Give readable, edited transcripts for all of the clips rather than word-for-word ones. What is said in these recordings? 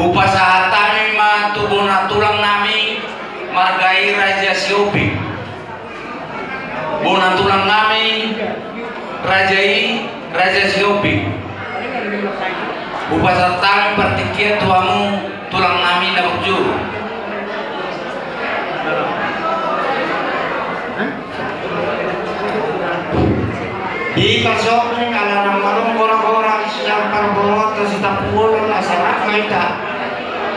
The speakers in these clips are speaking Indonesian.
Upasahatan ma tubuh na tulang nami margai Raja Siopi. Bunan tulang nami Raja Siopi. Upasahatan pertikia tuamu tulang nami na berjuru. Di kasok ni ala nang marong orang-orang siang parbolot si tapuol na sarak maita.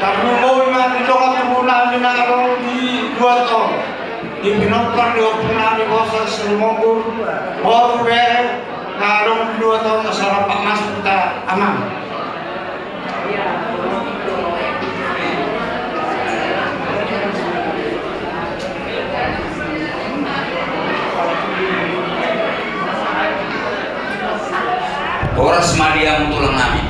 Tapi mau mati doa tubulan ni narong di dua tahun. Di pinokar di opunan di bosa selumogur baru ber narong 2 tahun sarak pak mas kita aman. Horas Madia tulang nami.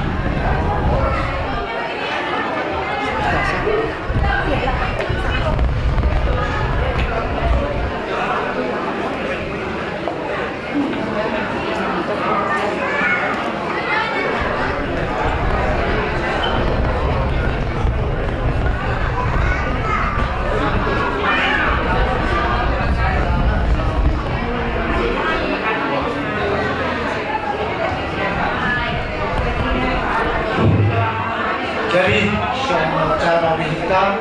Jadi sama cara kita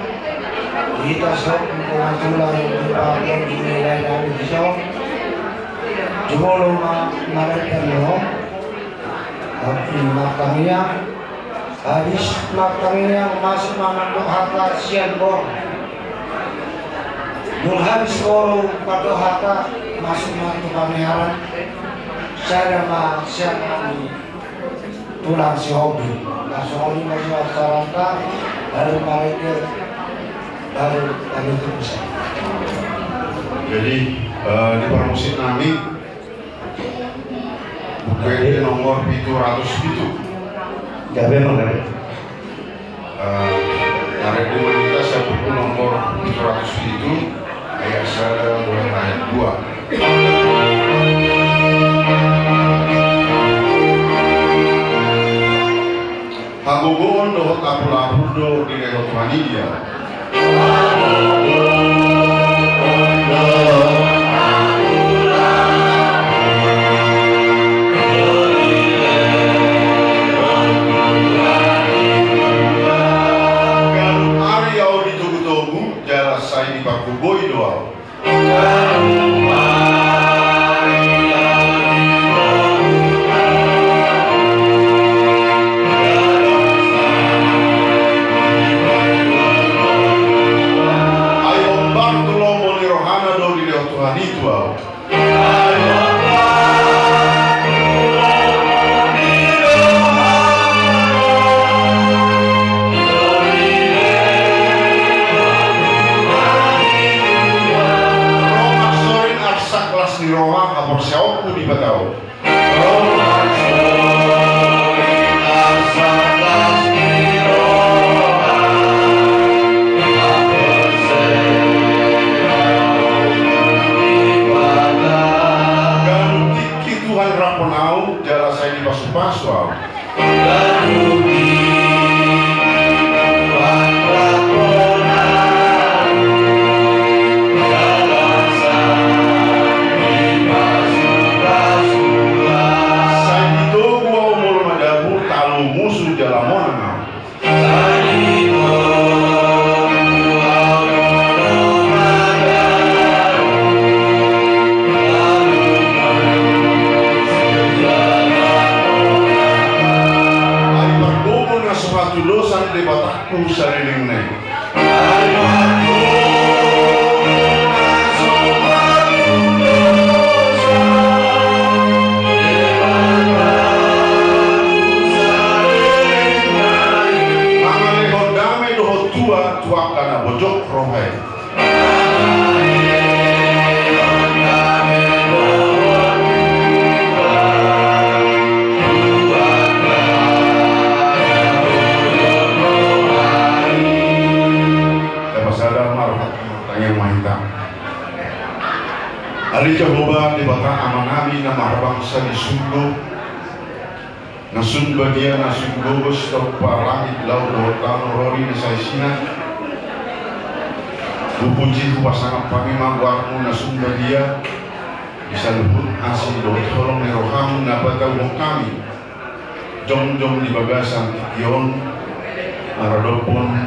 sok mengulang di nilai dari sok jumlah mereka loh tapi makamnya habis makamnya masuk mana doa sian bor habis bor pada hata masuk mana pameran saya mah siapa tulang si hobi langsung ini masih masyarakat dari mereka dari terus. Jadi di promosi nami buku nomor 700 itu. Jadi nomor Tarik di wanita saya buku nomor 700 itu ayat 1 ayat 2. Hagogon dohot apulapudo di lewat Vanidia. Garut Ariau di Togu-Togu, jalan saya di Bakuboi doang. Tuhan amanami na marabangsa di sundo nasun badia nasun gobos langit laut lautan rori na sa isina bupuji pasangan pamima warmu nasun badia bisa luhut hasil doa tolong nerohamu nabata umum kami jom-jom di bagasan kion maradopon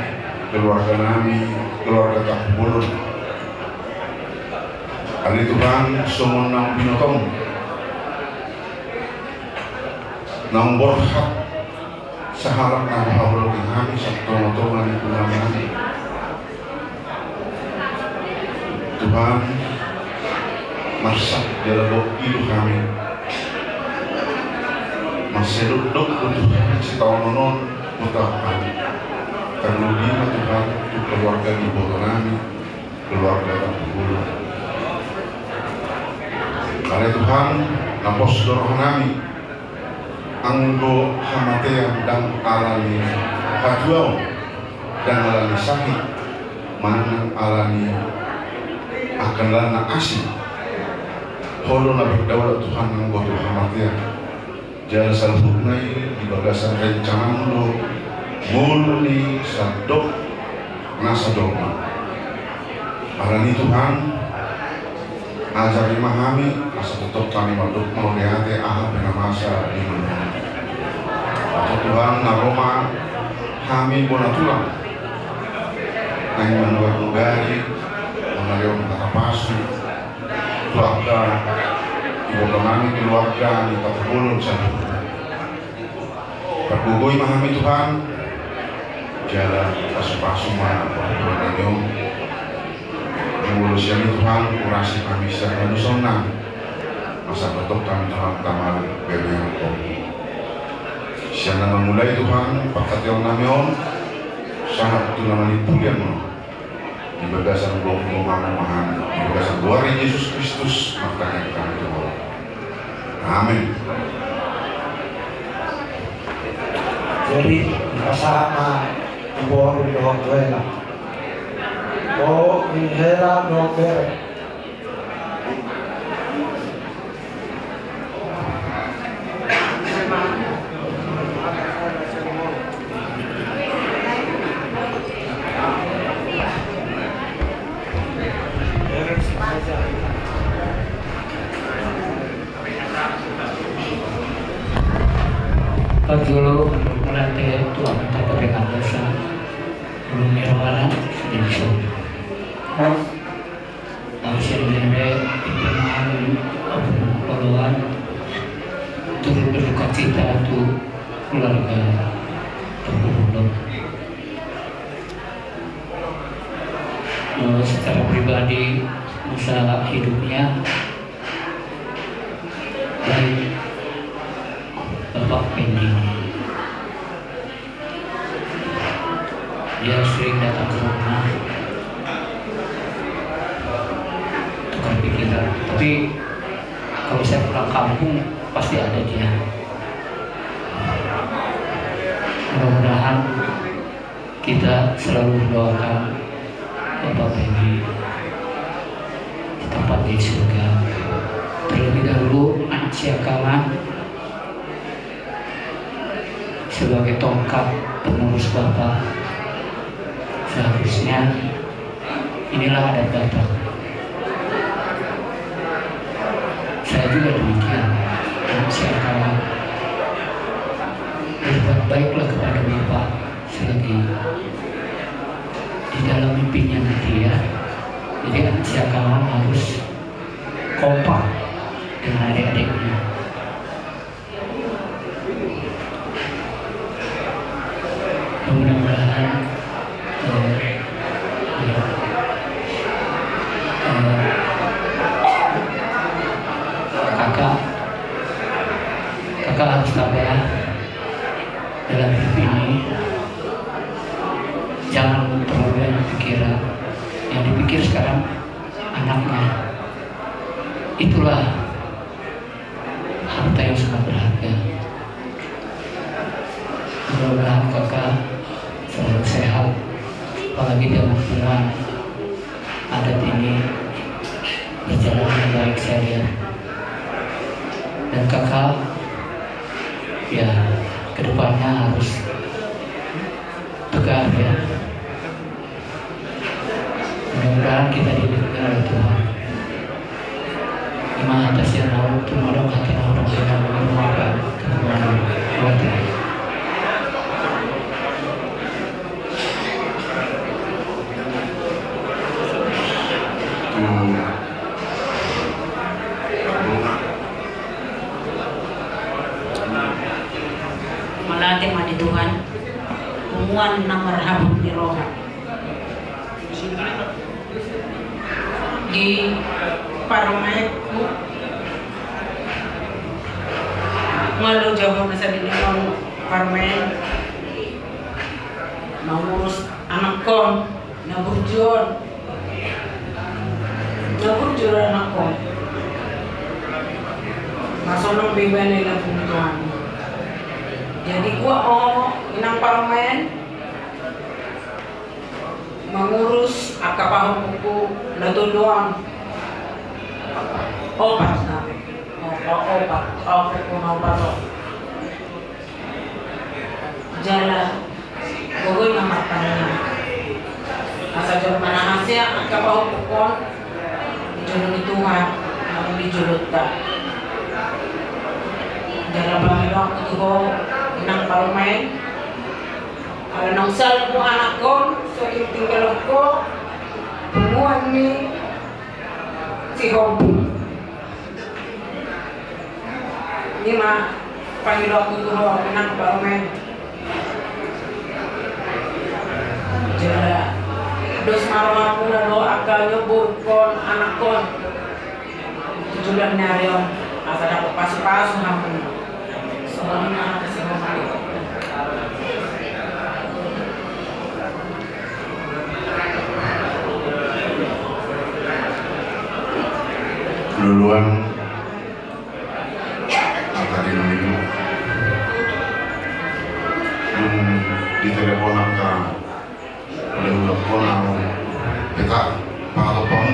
keluarga nami keluarga takbulun kali Tuhan sumon nang binotong nang borhat saharap nang hablo ing kami sa tono-tono ni kami Tuhan masak dalam hidup kami masih duduk untuk setahun non mutapan karena dia Tuhan untuk keluarga di bawah kami keluarga takbul karena Tuhan napos doroh kami anggo hamatean dan alami hajuau dan alami sakit manang alami akan lana asih holo na berdaulat Tuhan anggo hamatean jalan salhutnai di bagasan rencana murni sadok nasa dogma arani Tuhan ajar memahami asa tetap kami maduk melihat aha penamasa di mana atau Tuhan naroma kami bona tulang nang manuar nugari menariong kata pasu keluarga ibu kami keluarga di takbulun sana pergugui memahami Tuhan jalan pasu-pasu mana pergugui Mengurus yang Tuhan kurasi kami secara sonang masa betul kami Tuhan tamal berlian kopi siapa memulai Tuhan pakat yang namion sangat tulangan pulian di bagasan blok pemahaman di bagasan luar Yesus Kristus makanya kami Tuhan amin. Jadi bersama Ibu Doa Tuela O inhela no bere Pagdulu melatih Tuhan tata dengan dosa belum merwana sudah bisa Ausir dende ipamaan poluan turut berduka cita untuk keluarga terbunuh. Secara pribadi usaha hidupnya baik Bapak Pendi dia sering datang ke rumah tukar pikiran, tapi kalau saya pulang kampung pasti ada dia. Mudah-mudahan kita selalu mendoakan Bapak Pendi di tempat di surga. Terlebih dahulu anak Siakalan sebagai tongkat penerus Bapak, seharusnya inilah adat Bapak. Saya juga demikian, anak Siakalan berbuat baiklah kepada Bapak selagi di dalam mimpinya nanti ya. Jadi anak Siakalan harus kompak dengan adik-adiknya. Mudah-mudahan kakak harus tabah dalam hidup ini. Jangan terlalu banyak pikiran. Yang dipikir sekarang anaknya. Itulah harta yang sangat berharga. Mudah-mudahan kakak selalu sehat, apalagi dalam hubungan adat ini berjalan dengan baik. Saya lihat dan kakak ya kedepannya harus tegar ya. Mudah-mudahan kita diberikan oleh Tuhan. Ima atas yang lalu tumodong hati orang yang mengapa kebenaran buat melatih mati Tuhan hubungan nomor habib di roha di paromaiku malu jauh masa di dalam paromai mau ngurus anak kon naburjon anak kon masonong bebas nila Tuhan. Jadi gua inang parlemen mengurus akapah buku doang obat jalan gogoy na matanya asa jol manahasya akapah buku dijulun Tuhan ang dijulot ka jalan bangilok ko inang parlemen ada nang sal ko anak ko so tinggal ko tumuan ni si Hobi ini mah pangilok ko inang parlemen jala dos marah ko na lo akalyo kon anak kon tujuan naryon asa dapat pasu-pasu hampun soalnya anak kesehatan luluan tadi nunggu di telepon angka telepon kita telepon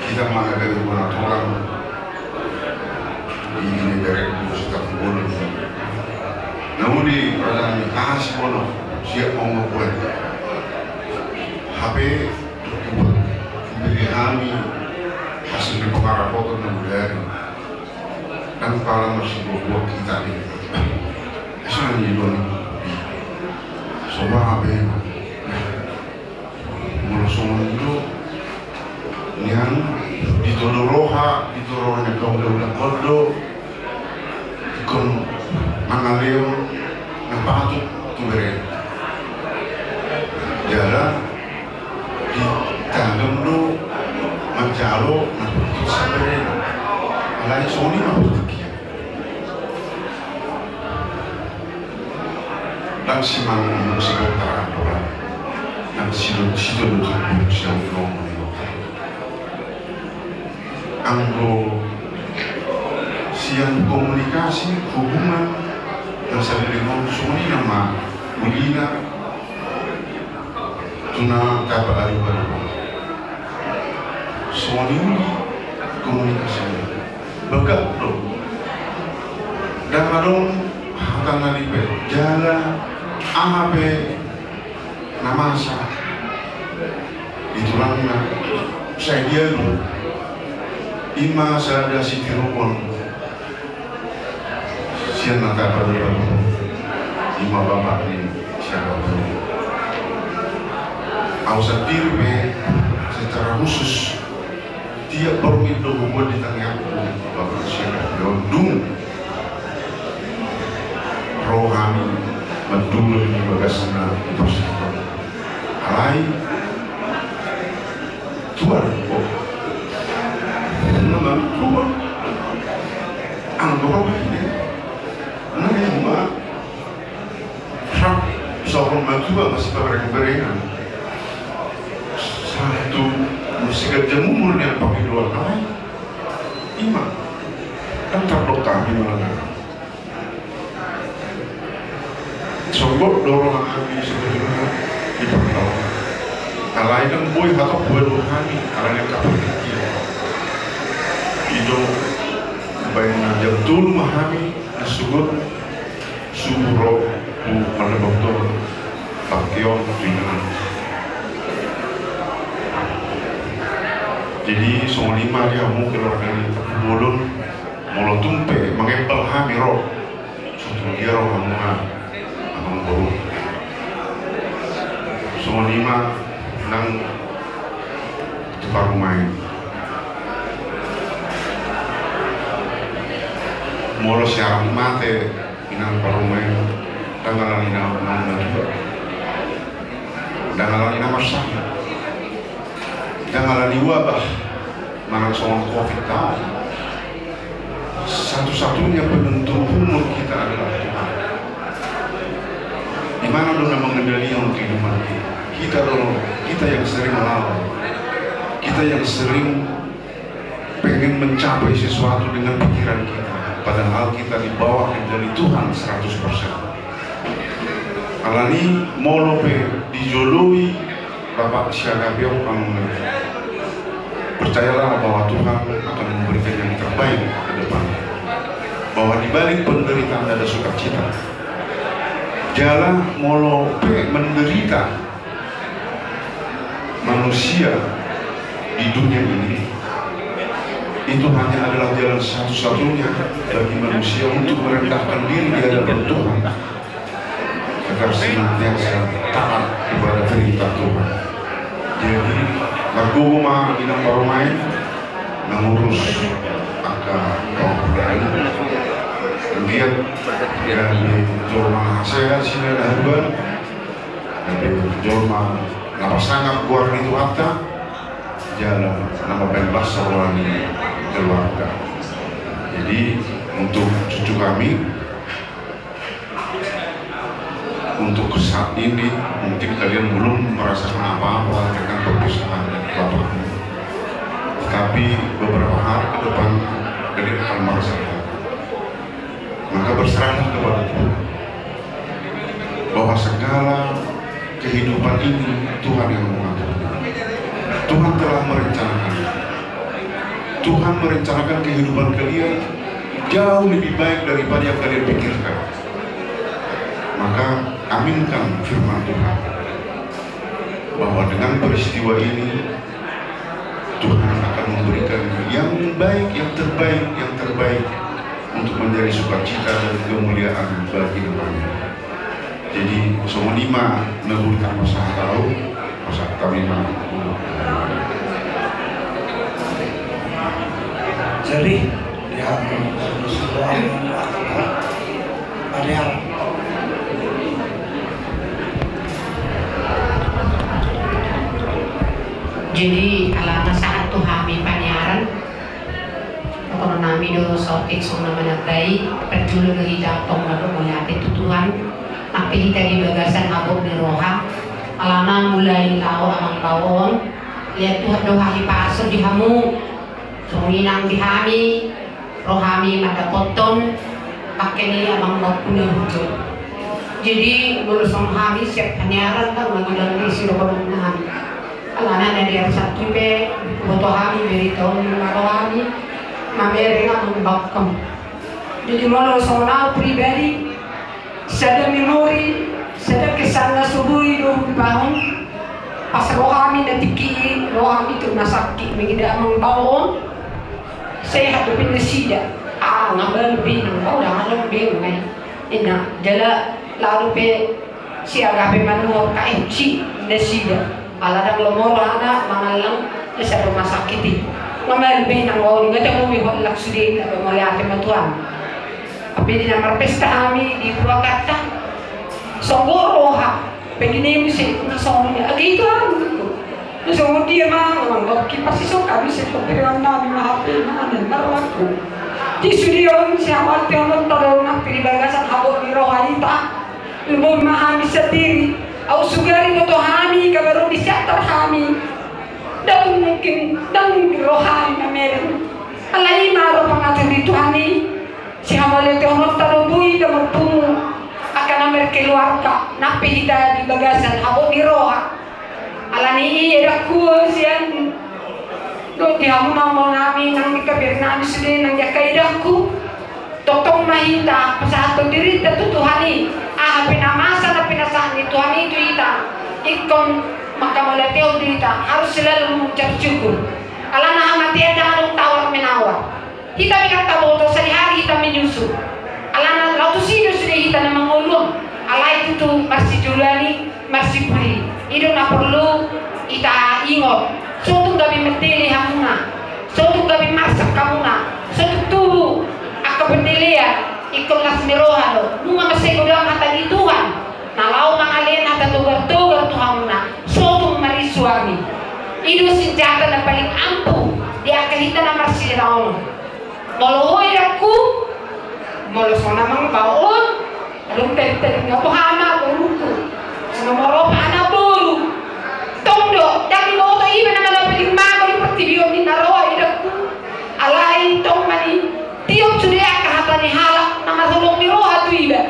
kita mana dari orang ini dari pusat bono namun di perjalanan khas bono siap mau ngapain HP beri kami hasil pengarah foto dari dan para masih buat kita ini sebenarnya bono sobat HP mulai itu yang ditodoroha kaum daulah kodo kon mangaleo napatu tubere jara di tanggem do macalo napatu sabere alai soni napatu kia dan simang musikotara dora dan sido do siang romo anggo siang komunikasi hubungan yang saya dengan Sony nama Ulina tuna kabar baru Sony komunikasi bagat lo dan kadang akan nalipe jalan ahabe nama saya ditulangnya saya dia lo ima sada si tirupon sian nata pada ima bapak ni siapa tu awsa tirbe secara khusus tiap permit do buat di tengah bapak siapa dong rohani madul ni bagasna persekutuan alai tuar nama tuan ang dorong ini naya rumah sak seorang matua masih berkeberengan satu musik jamur yang pakai dua kali ima kan terdok kami mana sombong dorong kami sebenarnya di pertama alai kan boy atau boy kami alai yang kapal itu baiknya betul memahami nasugot sumuro pada dokter Pakio dengan. Jadi soal lima dia mau keluar dari mulut tumpe mengempel hami roh suatu dia roh amung baru soal lima nang tukar main molo siaran mate inang parumain tanggalan ina juga tanggalan ina masalah tanggalan wabah mana soal covid tahu satu-satunya penentu umur kita adalah Tuhan. Di mana Dona mengendalikan untuk kehidupan kita dulu, kita yang sering melawan, kita yang sering pengen mencapai sesuatu dengan pikiran kita, padahal kita dibawa kendali Tuhan 100%. Alani molope dijoloi Bapak siaga biar percayalah bahwa Tuhan akan memberikan yang terbaik ke depan. Bahwa di balik penderitaan ada sukacita. Jalan molope menderita manusia di dunia ini itu hanya adalah jalan satu-satunya bagi manusia untuk merendahkan diri di hadapan Tuhan agar senantiasa taat kepada perintah Tuhan. Jadi Naguguma inang parumain mengurus angka kaum lihat dari jorma saya sini ada harban dari jorma nama sangat kuat itu hatta jalan nama penlas sawani keluarga. Jadi untuk cucu kami untuk saat ini mungkin kalian belum merasakan apa-apa dengan perpisahan bapakmu, tapi beberapa hari ke depan kalian akan merasakan. Maka berserahlah kepada Tuhan bahwa segala kehidupan ini Tuhan yang mengatur. Tuhan telah merencanakan. Tuhan merencanakan kehidupan kalian jauh lebih baik daripada yang kalian pikirkan. Maka aminkan firman Tuhan bahwa dengan peristiwa ini Tuhan akan memberikan yang baik, yang terbaik untuk menjadi sukacita dan kemuliaan bagi depannya. Jadi semua lima memberikan masa tahu lima. Jadi lihat semua ada jadi alana saat tu kami panyaran kalau nami do sotik sona manakai perjulu kita tong lalu melihat itu Tuhan tapi kita di bagasan abok di roha alana mulai lau amang bawon lihat Tuhan doa hipaso di hamu sunginang di hami rohami mata poton pakai ni amang bakuna hujud jadi berusaha kami siap panyaran tak lagi dalam isi dokon kami alana dari yang satu be foto kami berita kami mamere nggak membakam jadi malu soal pribadi sada memori sada kesana subuh itu bangun pas rohani natiki rohani itu nasaki mengidak membangun saya hadapin nasida ngabal lebih nggak udah ngalung bingung kan ina jala lalu pe siaga pe manuor kainci nasida ala dang lomor ana mangalang sa rumah sakit ngamal bin ang wali ngata mo mi holak sudi na malihat matuan tapi di namar pesta kami di Purwakarta sogoro ha pegini mi si nasongnya agito nasong dia mang ki pasti so kami si pagpiran na mi happy na narwako di studio si awal te on taro na piribagasan habo ni rohaita mo mahami sa diri au sugari mo to hami kabaro di sektor hami dan mungkin dan rohani na meron alay maro pangato dito hani si hamale te ono tarubui da magpungo akan namer keluarga napihita di bagasan habo ni roha alani ira kuo siyan do ti hamu na mo namin nang ikabir namin sila nang yakay daku mahita pasahto diri tu Tuhan ni pinamasa na pinasaan ni Tuhan itu ita ikon makamulateo dita harus selalu mengucap syukur. Alana hamati ada harus tawar menawar. Kita berkata bahwa sehari-hari kita menyusu. Alana lautu sini sudah kita na mengulung. Alai itu tu masih julani masih beli. Itu na perlu kita ingat. Suatu gabi meteli hamuna. Suatu gabi masak kamuna. Suatu tubuh aka bendelia ikon nasmiroha lo. Nunga masih kulang hata di Tuhan. Nalau mangalien hata tugar-tugar Tuhan na. Suatu mari suami. Itu senjata na paling ampuh. Dia akan kita na masih daun. Molo hoy aku molo sona mang baon alung tenten nga pohama buruku sama moro pana buru tondo dami mo to iba na malapiling mago ni pertibio ni naroa idaku alai tong mani tiok sudah kahata ni halak na masulong ni roha tu iba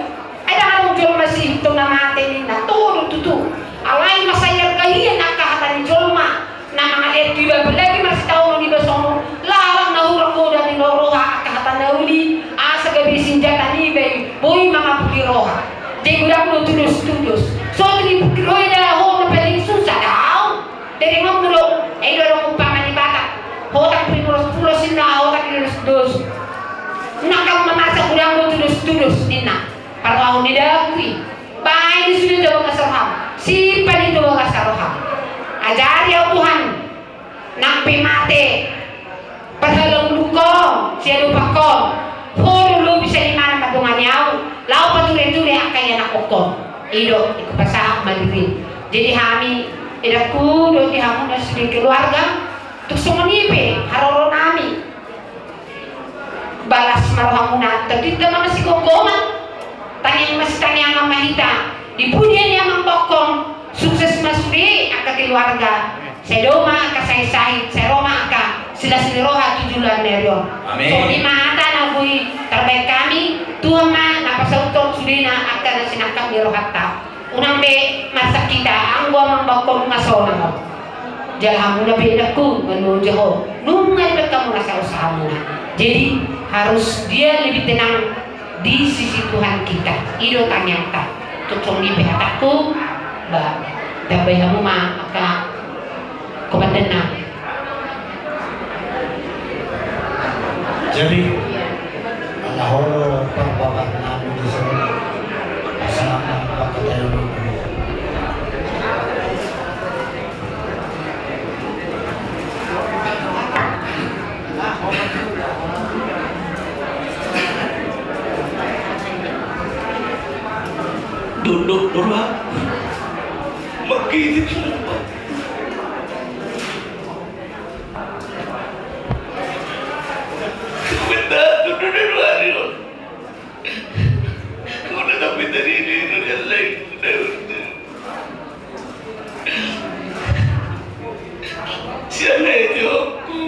ada harong jol masih tong na mate ni na todo tutu alai masayar kahiyan na kahata ni jolma na mga eto iba balagi masih tao ni basono larang na hurang mo dami no roha kahata na uli asa gabi senjata ni iba boy mga pukiroha di gudang no tulus so ni pukiroha na ho na paling susah daw dari mamulo ay dorong umpama ni bata hotak pulos na hotak tulus nakang mamasa gudang no tulus nina para ni dakwi bahay ni sudah daw kasarham sipan ito mga kasarham ajari ya Tuhan nampi mate padhalong lukong siya lupakong puro lu bisa di mana madungan yaw lau patule-tule akaya nakokong ido ikupasahak malirin jadi kami idaku do di hamu na sudah keluarga tuk sumonipe haroro nami balas marohamuna tadi kita masih gogongan tanyang masih tanyang mahita di pudian yang membokong sukses masuri aka keluarga sedoma aka say-say seroma aka sila siliroha tujulan neryo so di mahata na bui terbaik kami Tuhan ma napasautok sudina aka na sinakap ni rohata unang be masa kita ang gua membokong ngasona mo jahamu na bedaku menuju ho nungai kamu nasa usaha mo jadi harus dia lebih tenang di sisi Tuhan kita ido tanyata tutung di pihak aku ba tabay hamu ma aka komandan na Jadi alahoro pagbabat namin di sa pagkatayo ng duduk dulu makikit semua benda duduk di luar itu udah tapi dari ini udah lain siapa itu aku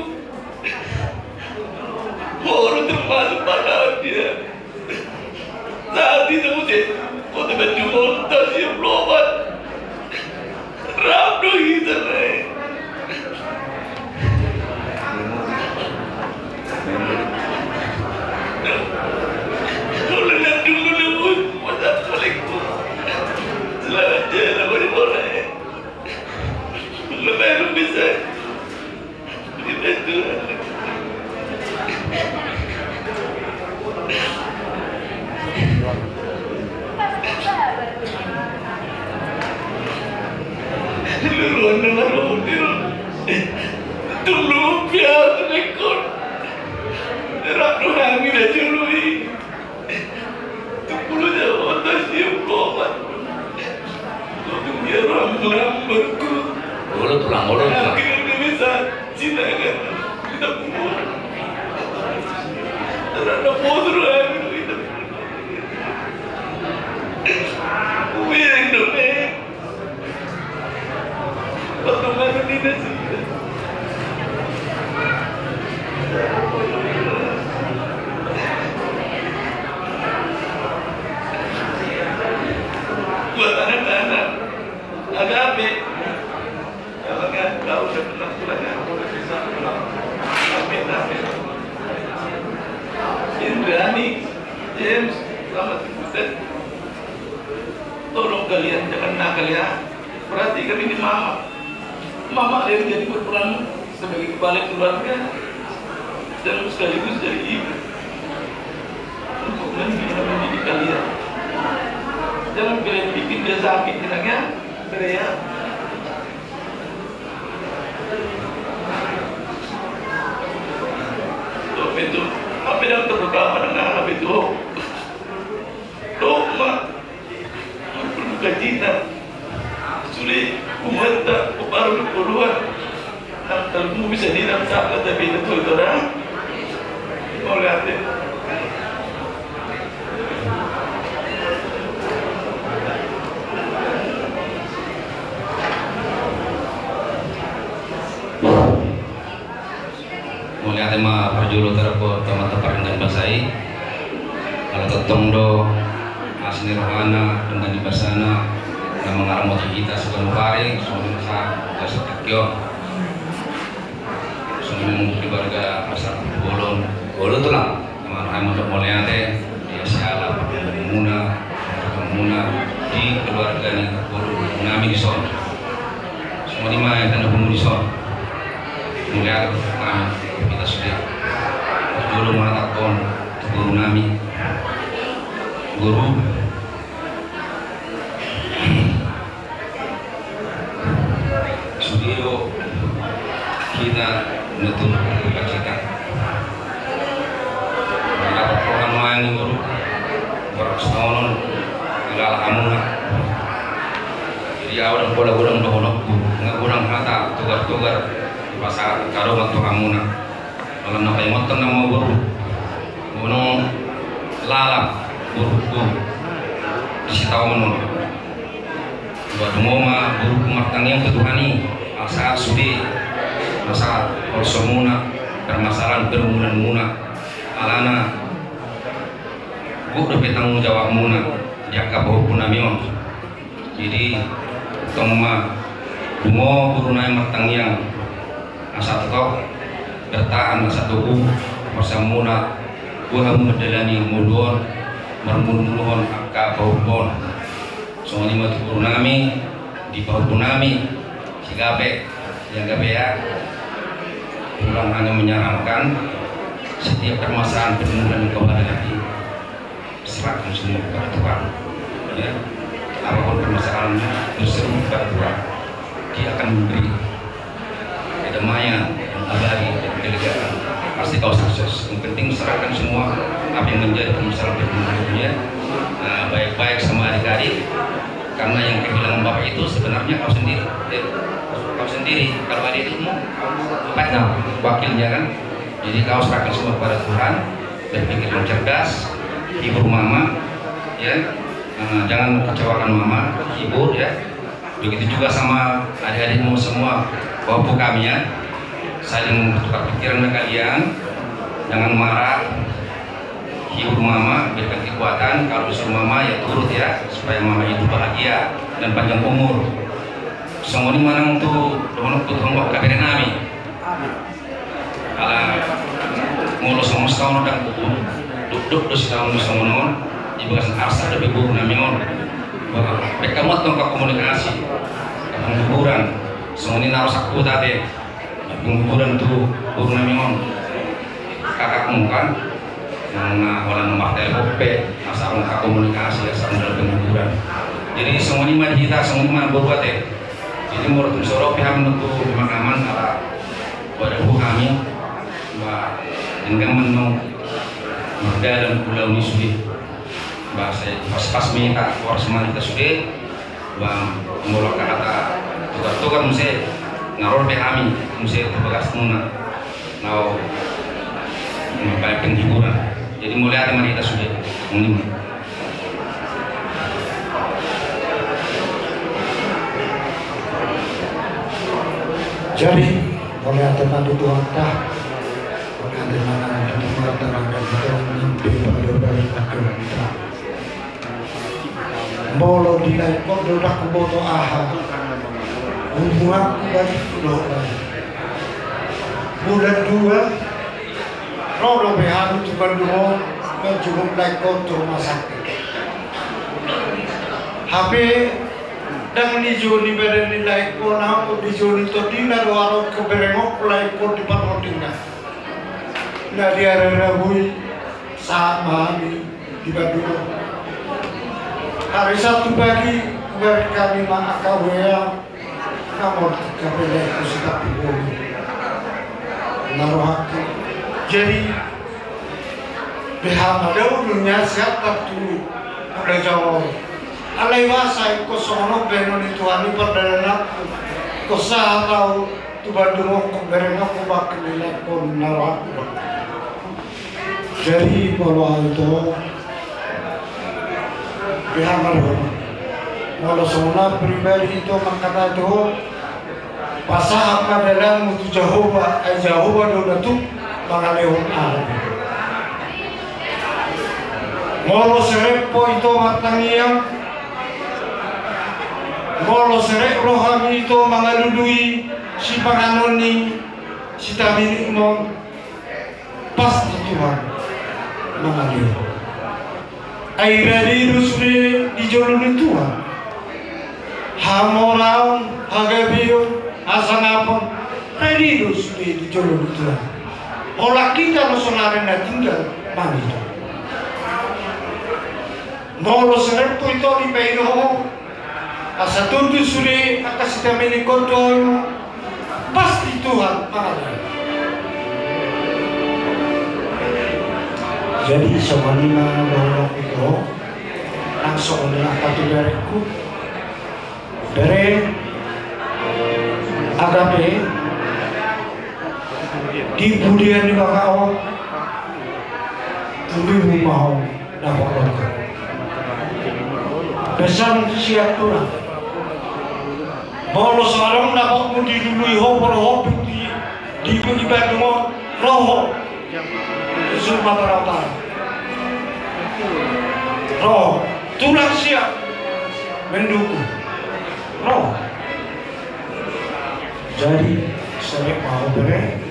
orang termasuk pada dia saat itu mungkin kau tidak cuma tas yang berobat ramdo itu nih kalau lihat dulu lembut masa palikku selamat jalan beri boleh lebih bisa dibantu luruan dengan rohir tulu biar lekor ratu hangi dah jului tupulu jauh atas dia berobat lalu dia rambu-rambuku akhirnya bisa cina kan kita pun terada bodoh lagi kita uang dulu bagaimana tidak sih buat anak-anak agape kalau kan tahu sebenarnya pulang bisa pulang agape Indrani James, selamat butet. Tolong kalian jangan nakal ya. Perhatikan ini mama. Mama yang jadi berperan sebagai kepala keluarga dan sekaligus jadi ibu untuk mendidik kalian. Jangan kalian bikin dia sakit tenangnya, ya. Itu apa yang terbuka dengan apa itu? Mak, berduka cita. Sulit, umat baru keluar. Kalau bisa dirasakan tapi itu orang mau lihat deh. Mulia tema perjulu terpo teman dengan basai kalau tetong do asni rohana dengan di basana yang mengarang motif kita sebuah paring soalnya sah jasa tekyo soalnya untuk keluarga asal bolon tuh lah teman-teman untuk mulia teh dia siala muna di keluarga ini bolon nami di son semua lima yang tanda bunuh di son mulia kami kita sudah dulu mengatakan guru nami guru studio kita nutur kita dapat program lain guru berkestonon ilal amuna jadi awal bola-bola nggak kurang kata tugar-tugar pasal karo waktu amuna kalau nak motor nama guru gunung lalang guru di tahu menurut buat ngoma guru kumartang yang ketuhani asal sudi asal orsamuna permasalahan bermunan muna alana guru bertanggung jawab muna jaga bahu punamion jadi tongma dungo guru naik martang yang asal tetap bertahan satu bersamuna gua menjalani mudon mermuluhon akka baupon soalnya mati purnami di bau purnami si gabe yang gabe ya pulang hanya menyarankan setiap permasalahan penuh dan kepada hati serahkan semua kepada Tuhan ya apapun permasalahannya berseru kepada Tuhan dia akan memberi kedamaian yang abadi dan kelegaan pasti kau sukses. Yang penting serahkan semua apa yang menjadi permasalahan hidupnya baik-baik sama adik-adik karena yang kehilangan bapak itu sebenarnya kau sendiri kalau adik itu partner wakilnya kan jadi kau serahkan semua kepada Tuhan berpikir yang cerdas hibur mama ya jangan kecewakan mama hibur ya begitu juga sama adik-adikmu semua bapak kami ya saling bertukar pikiran dengan kalian jangan marah hibur mama berikan kekuatan kalau disuruh mama ya turut ya supaya mama itu bahagia dan panjang umur semua ini mana untuk tunggu kabarin kami kalau ngurus sama setahun dan duduk di setahun sama di bekas arsa ada bebu namion mereka mau tentang komunikasi penghiburan semua ini harus aku tadi penghiburan itu purnamion kakakmu kan nah orang nomor telepon asal mereka komunikasi asal dalam penghiburan jadi semua ini mah kita semua ini mah berbuat ya jadi menurut Soro pihak menentu pemakaman ala pada kami bahwa dengan menung marga dan pulau ini sudah bahasa pas minta harus kita sudah bahwa mulai kata tukar mesti ngarol kami mesti terbekas muna mau membayar penghiburan jadi mulai ada kita sudah menimba jadi mulai ada mandu Tuhan dah mulai ada mana Tuhan terangkan kita mimpi pada kita bolo dinai kok dah kuboto aha hubungan bagi bulan 2 Rodo behanu cuma dulu menjemput lekor ke rumah sakit. Habis dan di Juni beren di lekor, aku di Juni tu di naruh ke berengok lekor di Parmotina. Nah dia rebui sama di Bandung. Hari Sabtu pagi kami mak akawea kamu kabel itu sudah pukul naruh aku. Jadi behama dahulunya siapa tu udah jauh. Alai wasa ko sono beno ni tuani perdana ko sa tau tu Bandung ko berengok ko bak nilai ko naruh aku. Jadi kalau itu pihak marhum, kalau semua pribadi itu makna itu pasah adalah mutu Jehovah do tu mangalehon arab. Kalau serepo itu matangiyang, kalau serep rohani itu mangaludui si panganoni si tabini mo pasti Tuhan. Mengalir. Air dari rusli di jalur Tuhan. Hamorang, hagabiyo, asanapon, dari rusli di jalur Tuhan. Olah kita nusunarin na tinggal mandi. Molo serempo itu di paido. Asa tuntu suri akas sitamini kodoy. Pasti Tuhan mengalir. Jadi semalima orang itu langsung melangkah dariku dari agape di budian di bakau tubuh mau dapat rokok besar siap turun bolos orang dapat mudi dulu hopor di Bandung roh Sumatera Utara. Roh, tulang siap mendukung. Roh. Jadi saya mau beri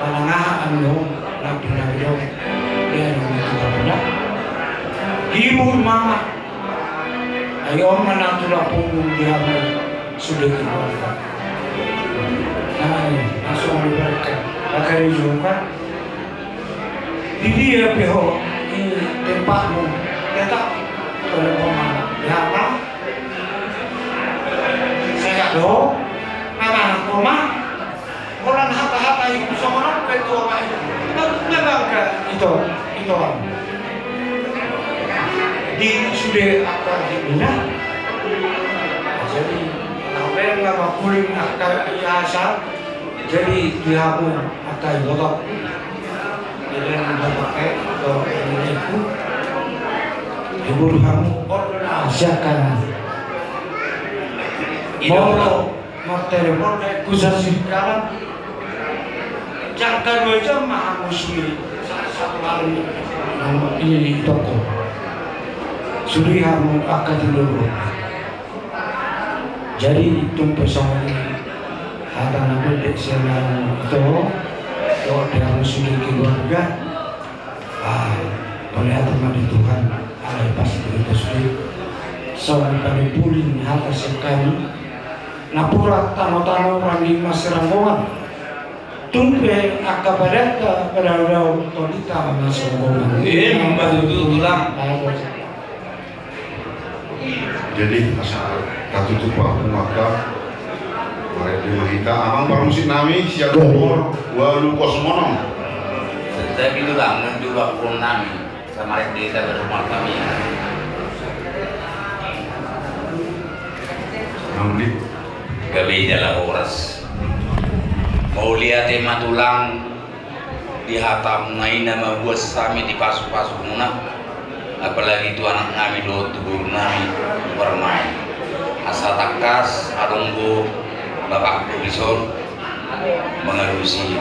panangahan lo, nabi lo, yang itu banyak. Ibu mama, ayo mana tulang punggung dia sudah keluarga. Nah, langsung diberikan. Akhirnya juga. Di dia peho ini tempatmu tetap oleh pemana ya saya do mana rumah orang hata itu sama itu apa itu memang itu orang di sudah akan dimana jadi apa yang nggak kuling akan iasa jadi dia pun akan bodoh yang pakai atau itu ibu kamu siakan mau telepon kusar sekarang jangka 2 jam mah musli satu hari ini toko suri kamu akan dulu jadi tumpu sama ini ada nama dek senang itu kalau dia musuh keluarga, oleh teman Tuhan, alai pasti itu sudah. Soal kami pulih harta sekali, napura tano orang di masyarakat, tumpe akabareta berau tolita masyarakat. Membantu tulang. Jadi asal katutup aku maka mereka kita amang parusin nami siap umur walu kosmonom. Setiap itu lah menjual pun nami sama mereka kita berumah kami. Namun Gabi jalan oras. Mau lihat tema tulang di hatam ngai nama buat kami di pasu-pasu muna. Apalagi itu anak kami do tubuh kami bermain. Asal takas adonggo Bapak Profesor mengerusi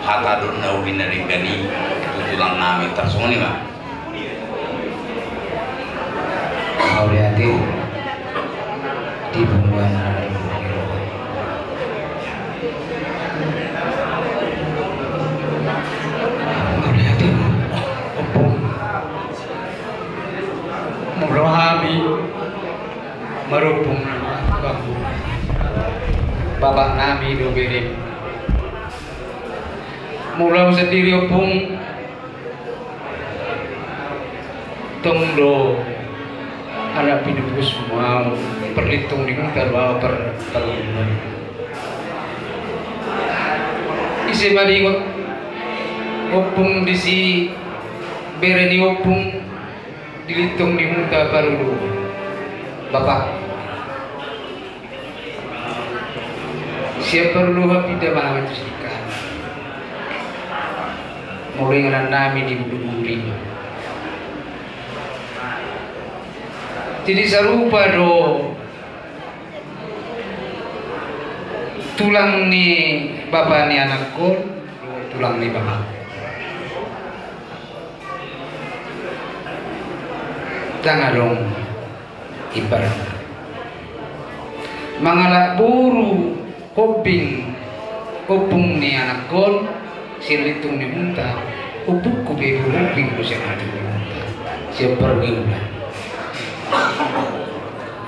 hata don naudin dari gani tutulang nami tersungguh mah. Mau lihat di bungkuan nami marupong na bago bapak nami do berim mula sa diri pong tungdo anak pinubus mau perhitung dengan terbawa perluan isi malingot opung disi berani opung dilitung di muka baru bapak siapa perlu tidak malam itu sedikit mulai dengan nami di budi jadi serupa do tulang ni bapak ni anakku tulang ni bapak jangan dong ibarat mangalak buru koping kopung ni anakku silitung ni muntah ubuk kubi koping ku siapa pergi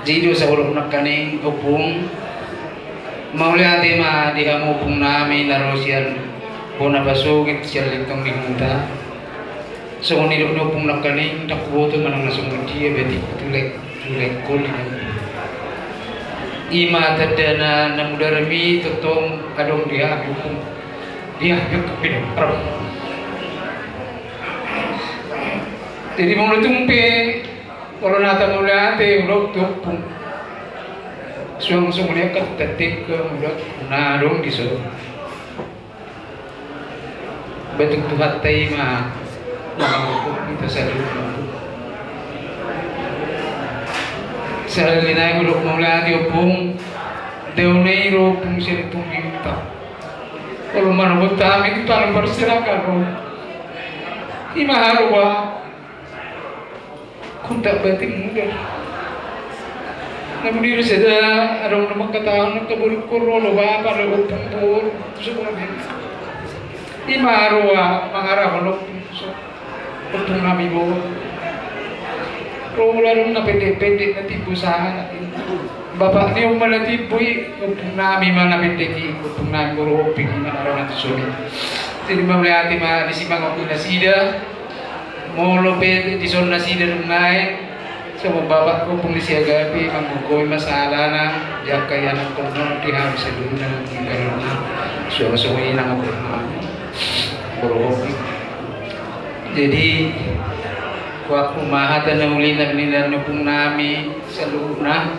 jadi sa ulok nakaning upung mauli ma di kamu upung nami narosian puna basugit siya litong limuta so ni upung nakaning takbo to manang nasungod dia beti tulek kul ima tadana namudarami totong kadong dia upung dia yuk pinapro jadi mau tumpe kalau nata mulai ate ulok tupung suang sumulnya ketetik ke ulok narung diso bentuk tuhat tema mangkuk kita selalu naik ulok mulai ate upung deunei ropung selitung kita kalau mana buta itu tanam berserakan ima harua kunta batin muda namun diri sada arong nama katahan nakabuluk kurolo ba para upang semua din di marua mangarah olok so upang nami mo rolo larong na pede na tibusahan bapak ni umalatiboy upang nami man na pede upang nami mo uping manaraw na sulit jadi mamlayati ma disimang ako nasida molo pede di zona sida rumai so bapak ko pung siagapi manggugoy masala na yakay anak ko no di harus seduna karon so nang ako boro jadi waktu mahata na ulinan nila pung nami sa luna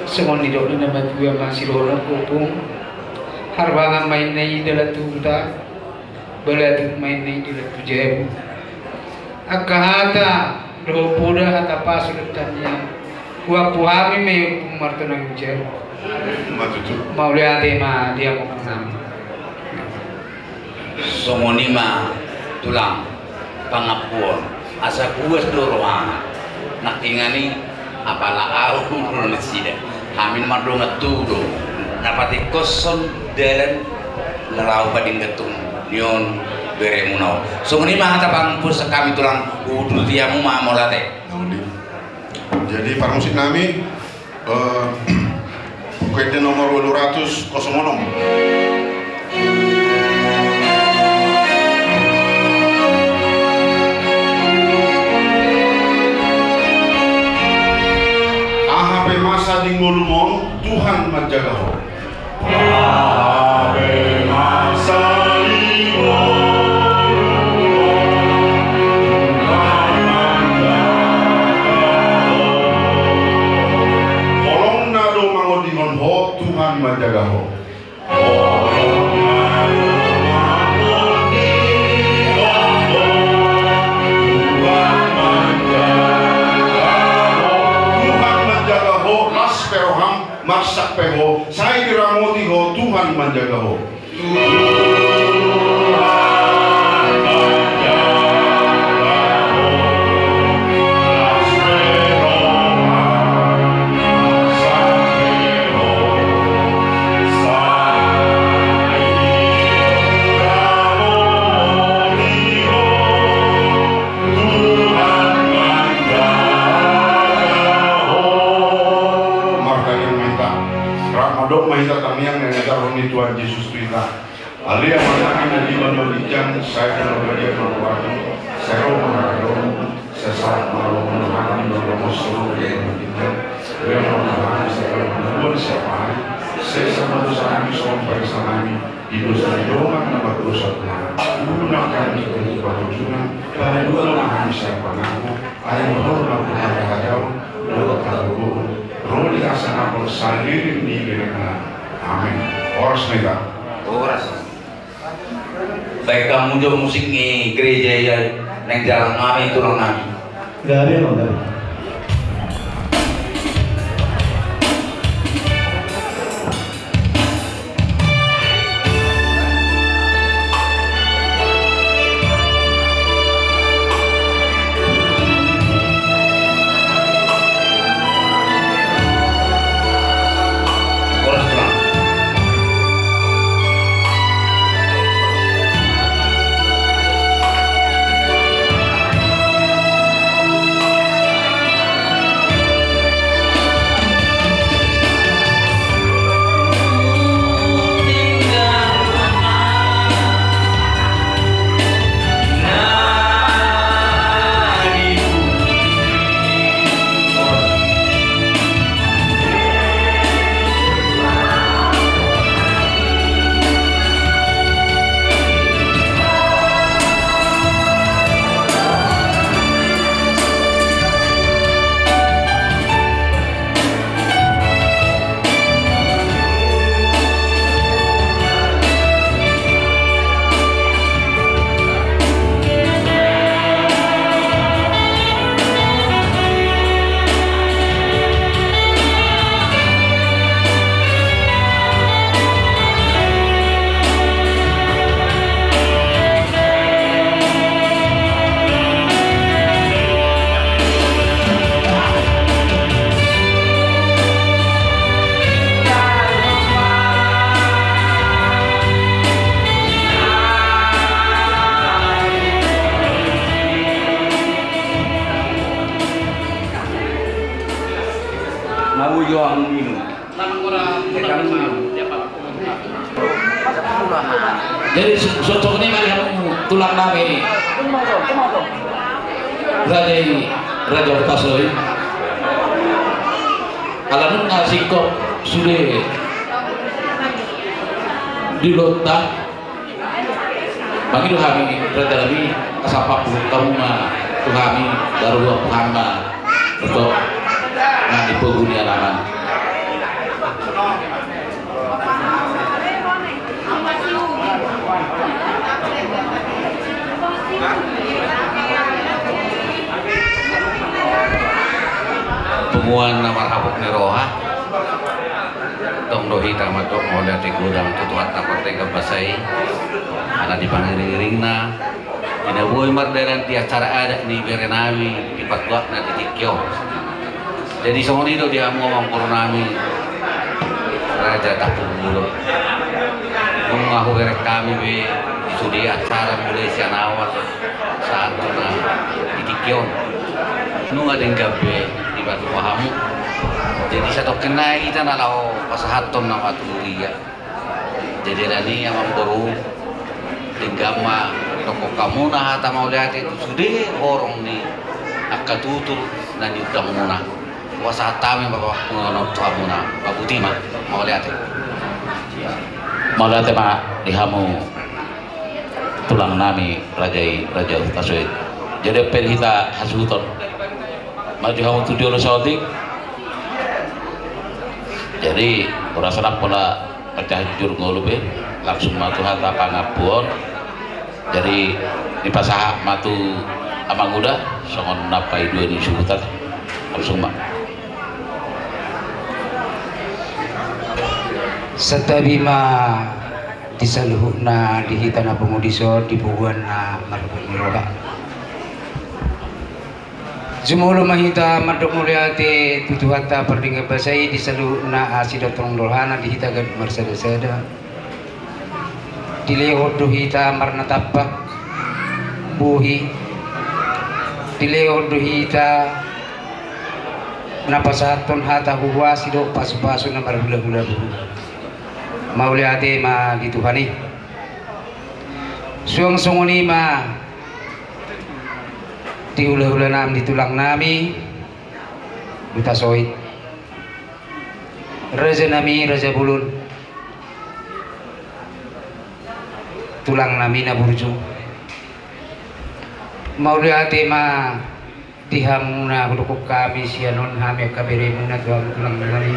so ni do na batuya masirolo ko pung harbangan main nay dala tuta baladut main nay dala tujebu akahata do puda hata pasudutannya wapu hami me marto nang ujar mauli ate ma dia mo kanam somonima tulang pangapuan asa kuas doroan nakingani apala au nuron sida hamin madonga tudo napati koson dalan larau pading getung nion beremunau so ini mah tabang pun kami tulang udul tiamu mah molate jadi para musik nami kuete nomor 206 ahape masa dinggulmon Tuhan menjaga ho ahape masa Tuhan menjaga ho. Tuhan menjaga ho, las peroham, marsak peho, saya diramoti ho, Tuhan menjaga ho. Alia manani na di manolijan saya kalau dia melakukan sero mengaruh sesat malu menahan dalam musuh yang kita menahan segala menurut siapa sesama dosa kami sampai kami hidup doang nama dosa gunakan itu juga pada dua kami siapa ngaku ayam hormat berharga dua kali roh di asana bersalin di negara amin oras mereka Oras. Baik kamu juga musik nih gereja ya neng jalan kami tulang kami. Gak ada loh, gak ada. Jadi sosok ini mari kamu tulang nami Raja Kasoi kalau nun ngasih kok sudah dilotah bagi kami Raja Nabi asapa kamu mah kami darurat hamba untuk nggak dipeguni alaman. Penguan nama habuk neroha tong dohi tamadok mau lihat gudang tutuat tapar tega basai anak dipangiring na ina boy mardaran ti acara ada ni berenawi di patwak na titikyo jadi semua itu dia mau mengkoronami raja tapung mulut mengaku berek kami be sudi acara mulai sianawat saat na titikyo nu ada yang gabe batu pahamu jadi satu kena kita nalau pasahaton na batu mulia jadi nani yang membaru tinggama toko kamu na hata mau lihat itu sudah orang ni akan tutur dan udang muna kuasa hatami bapak pengonot kamu na babuti mah mau lihat mah dihamu tulang nami Raja Kasoi jadi pelita hasuton maju kamu tujuh orang saudik jadi orang senang pola pecah jur ngolube langsung matu hata pangapuan jadi di pasah matu abang udah songon napai dua di subutan langsung mak setabima disaluhna dihitana pemudiso dibubuan na marubun miroha Jumulu mahita madok mulyati tutuhata perdingga basai disalu na asida tong dolhana dihita gad marsada-sada dileo duhita marna tapak buhi dileo duhita napasaton hata huwa sido pasu-pasu na marhula-hula buhu mauliati ma dituhani Suang sunguni ma diulah-ulah nam ditulang nami buta soit raja nami raja bulun tulang nami na burju mau lihat ma dihamuna kulukuk kami sianon hami kabere muna tulang nami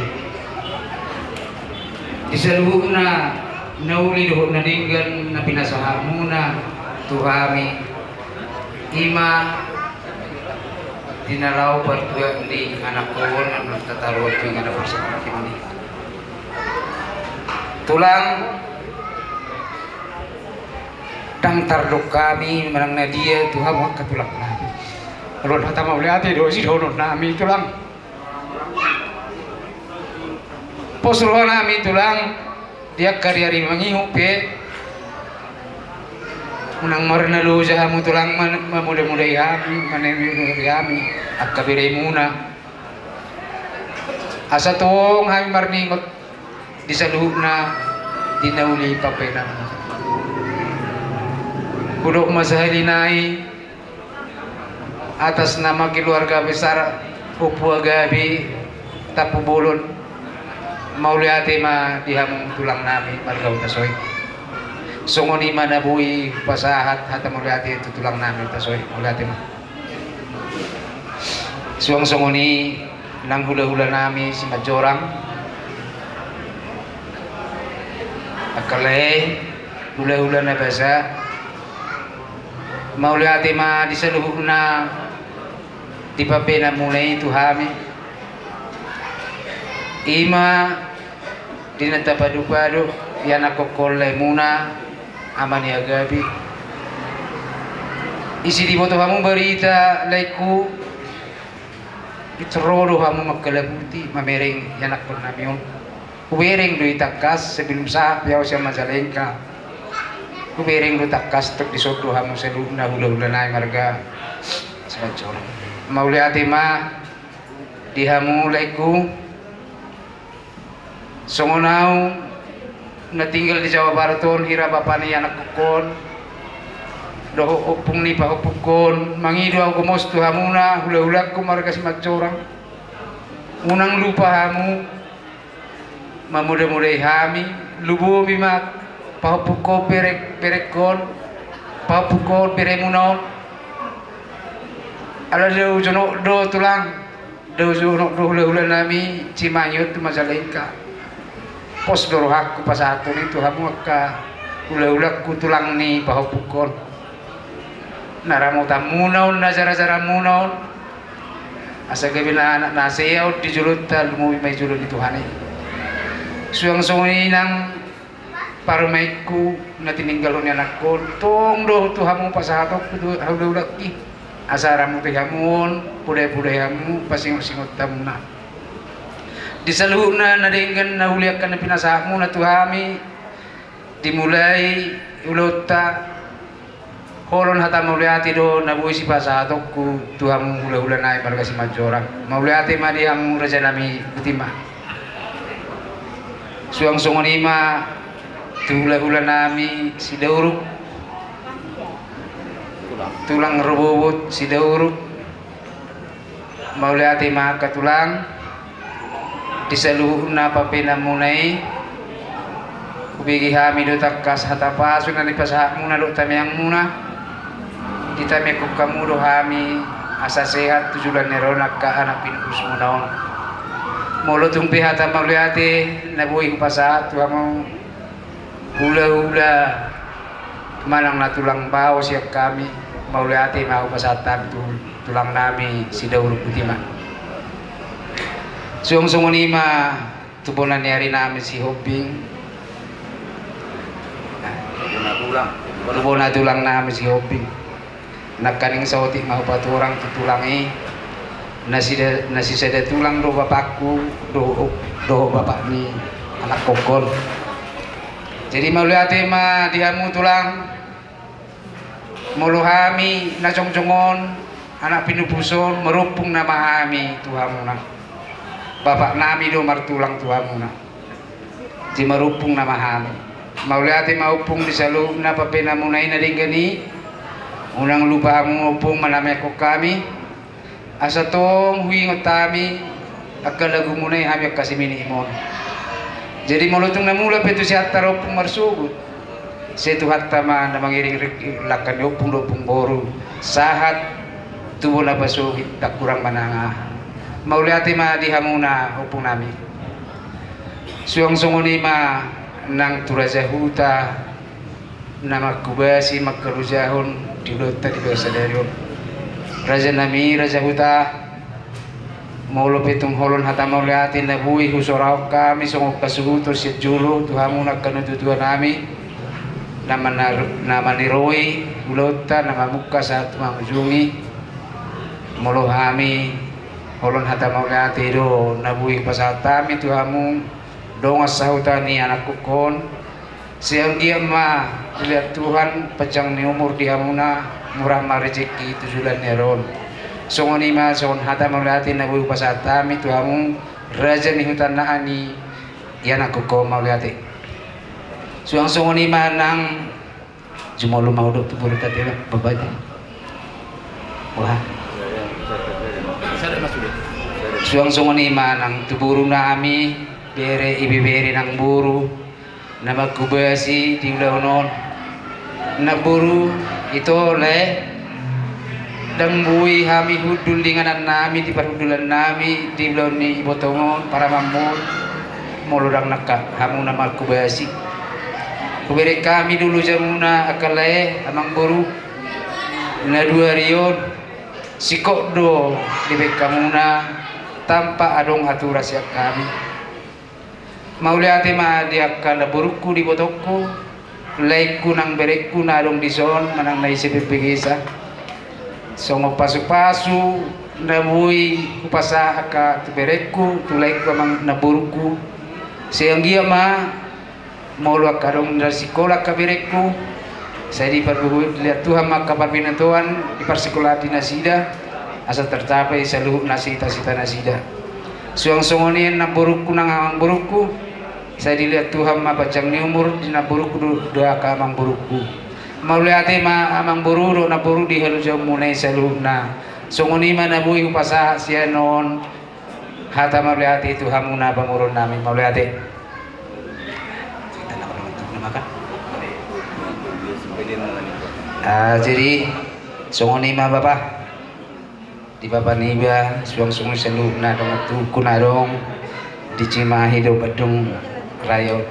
disaluhuk na nauli doh na dinggan na pinasaha muna tuhami ima dinalaw pertua di anak kawon anak tataruan tu yang ada bersama ini tulang dang tarduk kami menang nadia Tuhan waktu tulang nami kalau datang mau lihat itu si donor nami tulang posruan nami tulang dia karyari mangihup menang marna lu jahamu tulang mudah-mudahi kami manemudai kami akabire muna asa tuong kami marningot disaluhna dinauli papena budok masahalinai atas nama keluarga besar Upu Agabi Tapu Bolon mau lihat ma dihamung tulang nami marga utasoy sungoni mana bui pasahat hata mau lihat itu tulang nami utasoy mau lihat ma suang sungoni nang hula-hula nami si majorang akale hula-hula na basa mau lihat ma disaluhna di papena mulai itu hami ima dinatapadu-padu yan ako kolay muna amani agabi isi di boto hamu berita laiku itrodo hamu magkalabuti mamereng yan ako namiyon ubereng do itakas sebelum sa piyaw siya majalengka ubereng do takas tok disodo hamu sa luna hula-hula na marga sa badsoro mauli ati ma dihamu laiku songonau na tinggal di Jawa Barat ton hira bapani anak kukon doho opung ni pahupukon mangido ako mosto hamuna hula-hula ko marga si magcorang unang lupa hamu mamuda-muday hami lubo mimak pahupuko perekon pahupuko peremunon ala do jono do tulang do jono do hula-hula nami cimayot masalengka pos dorohak ku pasaton itu hamu ka ula-ula ku tulang ni pahupukon naramo tamunaw na jara-jara munaw asa gabi na anak nasayaw di julot lumumi may julot di Tuhan suang-suang nang parumay ku na tininggal ni anak ko tong do tuhamu pasatok ku ula-ula ki asara mo tihamun puday-puday hamu pasingot-singot tamuna disaluhna na dengan nahuliakan na pinasamu na tuhami dimulai ulota holon hata mauliati do nabuhi si pasatok ku tuhamu hula-hula na marga si majorang mauliati ma dihamu raja nami butima suang songonima hula-hula nami si dauruk tulang robobot si dauruk mauliati ma katulang disaluhna papena munai kubigi hami do takas hatapasu na nipasa muna do tamyang muna ditame ko kamu do hami asa sehat tujulan neronak ka anak pinus munaon molo tumpi hata mauliate nabuhi pasa tu amo hula-hula manang na tulang bawo siap kami mauliate mau pasatan tulang nami si dauruk butima suang-suang lima tubunan nyari namin si Hoping tubunan tulang namin si Hoping nakaning sautik mau paturang tutulangi nasi sada tulang do bapakku do bapak ni anak kokol jadi mau lihat ma dihamu tulang muluhami na cong-congon anak pinupuson merupung nama hami tuhamu na bapak nami do martulang tuhamu na di merupung nama hami Maulati maupung di salub na papinamunay na rin gani. Unang lupa mo upong manamay ko kami. Asa tong huingot kami. Agkalago mo na yung hamyak kasi minimon. Jadi mulutong namula pa ito si Hataro pong marsugot. Sa ito hatama na mangiring lakan yung pong boro. Sahat tubo na basugit na kurang mananga. Maulati madiha muna upong namin. Suang sungunima ng turazahuta na magkubasi magkaruzahon dilota di basa dario raja nami raja huta maulo petong holon hata mauliati na buhi husorao kami sungok kasuhuto si julo tuhamu nagkanututua nami nama niroi ulota nama muka sa tumamujungi maulo hami holon hata mauliati do na buhi pasatami tuhamu dongas sahuta ni anak kukon siang dia ma lihat Tuhan pajang ni umur dia muna murah ma rezeki tujulan neron songoni ma son hata maulati na buyu pasatami tuhamu raja ni hutan na ani ya anak kukon maulati suang songoni ma nang jumolo mau do tubur tadi lah babaja wah suang songoni ma nang tuburu na ami bere ibiberi nang buru na magkubasi di ulaw na buru itu le dang buhi hami hudul dinganan nami di parudulan nami di ulaw ni ibotongon para mamur muludang nakak hamu na magkubasi kubere kami dulu jamuna akalae amang buru na dua riyon sikok do di bekamuna tanpa adong aturan siap kami Mauliati ma diakkan buruku di botokku laikku nang berekku narong di zon manang naisip pegesa songo pasu-pasu nabui kupasa aka tu berekku tu laikku mang naburuku siang dia ma mau lu akarong dari sekolah ka berekku saya di perbuhu lihat Tuhan maka parbinatuan di persekolah di nasida asa tercapai seluruh nasita-sita nasida suang songonin naburuku nang amang buruku saya dilihat Tuhan ma bacang ni umur di naburuku doa ka amang buruku mauliati ma amang buru do naburu di halu jauh munai seluruhna songoni ma nabui upasa sianon hata mauliati Tuhan muna pangurun nami mauliati jadi songoni ma bapak di bapak niba suang-suang seluruhna dong tu kunarong di Cimahi do Badung Rayo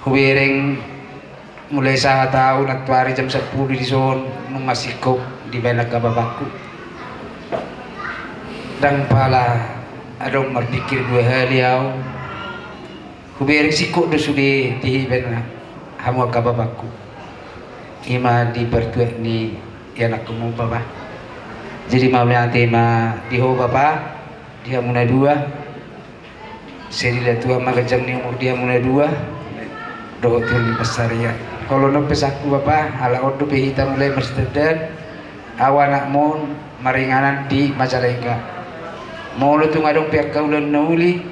huwireng mulai sa tahun at wari jam 10 di zon nung masikop di banak kababakku dan pala adong merdikir dua hari yaw huwireng sikop do sudi di banak hamu kababakku ima di bertuak ni anak kamu bapak jadi mamanya ma diho bapak dia muna dua saya dilihat Tuhan magajang ni umur dia muna dua dohotil di pasarian kalau nopes aku bapak ala ordo behita mulai mersedan awanak mon maringanan di Majalengka mau lu tung adong pihak kaulan nauli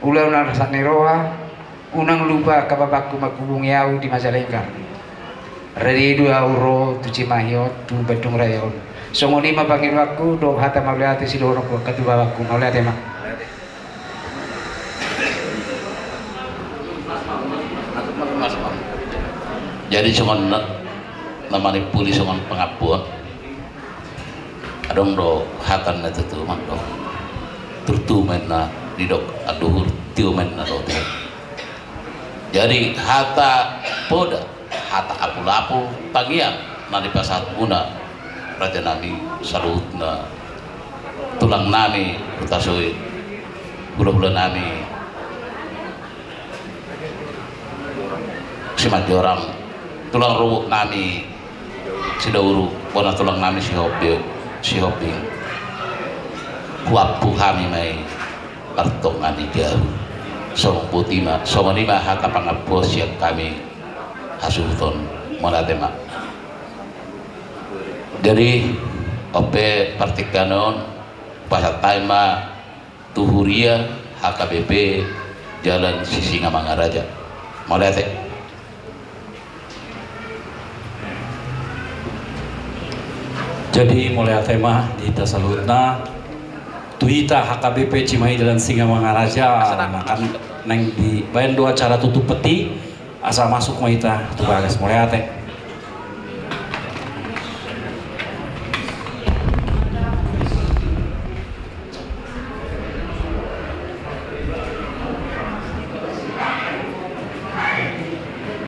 ulau narasak neroa unang lupa kababakku makubung yau di Majalengka Redi 2 euro tu Cimahi tu Badung Rayon songoni ma panggil aku do hata mauliati si dorong ko ketua aku mauliati ma jadi songon namani puli songon pengapuan adong do hatan na tutu mak do turtu men na didok aduhur tiu men na do jadi hata poda hata apu-apu pagian nani pasat guna raja nami salut na tulang nami utasui gula-gula nami si majorang tulang rubuk nami si dauru bona tulang nami si hobi kuapu kami mai partok ngani jauh somong putih ma somong lima haka pangapos yang kami hasuton monatema jadi ope partikanon pasat taima tuhuria HKBP Jalan Sisingamangaraja Mau lihat ya? Jadi mulai tema di tasalutna tuita HKBP Cimahi dan Singa Mangaraja makan neng di bayan dua cara tutup peti asal masuk mau ita tuh bagas mulai ate.